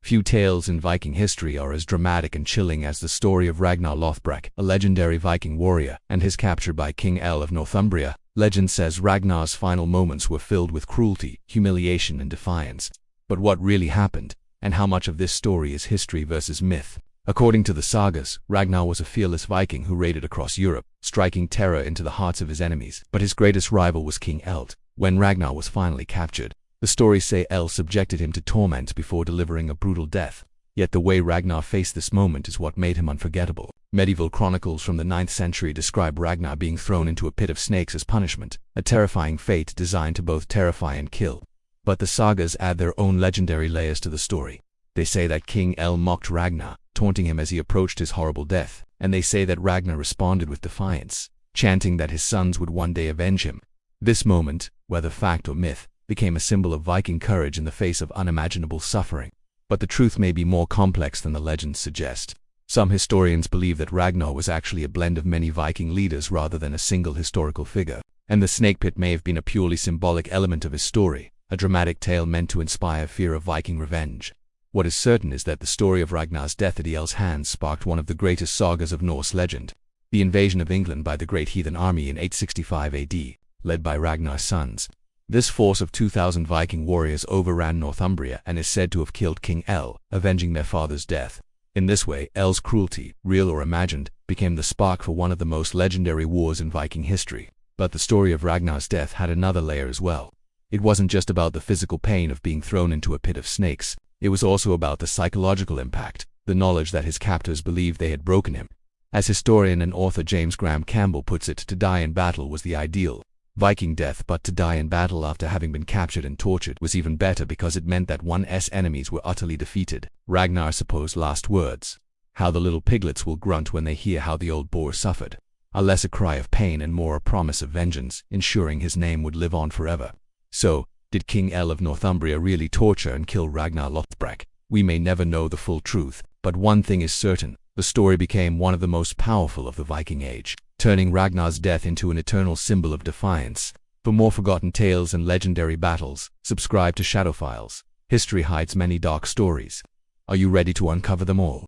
Few tales in Viking history are as dramatic and chilling as the story of Ragnar Lothbrok, a legendary Viking warrior, and his capture by King Aelle of Northumbria. Legend says Ragnar's final moments were filled with cruelty, humiliation, and defiance. But what really happened, and how much of this story is history versus myth? According to the sagas, Ragnar was a fearless Viking who raided across Europe, striking terror into the hearts of his enemies. But his greatest rival was King Aelle. When Ragnar was finally captured, the stories say Aelle subjected him to torment before delivering a brutal death. Yet the way Ragnar faced this moment is what made him unforgettable. Medieval chronicles from the 9th century describe Ragnar being thrown into a pit of snakes as punishment, a terrifying fate designed to both terrify and kill. But the sagas add their own legendary layers to the story. They say that King Aelle mocked Ragnar, taunting him as he approached his horrible death, and they say that Ragnar responded with defiance, chanting that his sons would one day avenge him. This moment, whether fact or myth, became a symbol of Viking courage in the face of unimaginable suffering. But the truth may be more complex than the legends suggest. Some historians believe that Ragnar was actually a blend of many Viking leaders rather than a single historical figure, and the snake pit may have been a purely symbolic element of his story, a dramatic tale meant to inspire fear of Viking revenge. What is certain is that the story of Ragnar's death at Aelle's hands sparked one of the greatest sagas of Norse legend, the invasion of England by the Great Heathen Army in 865 AD, led by Ragnar's sons. This force of 2,000 Viking warriors overran Northumbria and is said to have killed King Aelle, avenging their father's death. In this way, Aelle's cruelty, real or imagined, became the spark for one of the most legendary wars in Viking history. But the story of Ragnar's death had another layer as well. It wasn't just about the physical pain of being thrown into a pit of snakes. It was also about the psychological impact, the knowledge that his captors believed they had broken him. As historian and author James Graham Campbell puts it, to die in battle was the ideal Viking death, but to die in battle after having been captured and tortured was even better because it meant that one's enemies were utterly defeated. Ragnar's supposed last words, "How the little piglets will grunt when they hear how the old boar suffered," are less a cry of pain and more a promise of vengeance, ensuring his name would live on forever. So, did King Aelle of Northumbria really torture and kill Ragnar Lothbrok? We may never know the full truth, but one thing is certain: the story became one of the most powerful of the Viking Age, turning Ragnar's death into an eternal symbol of defiance. For more forgotten tales and legendary battles, subscribe to Shadow Files. History hides many dark stories. Are you ready to uncover them all?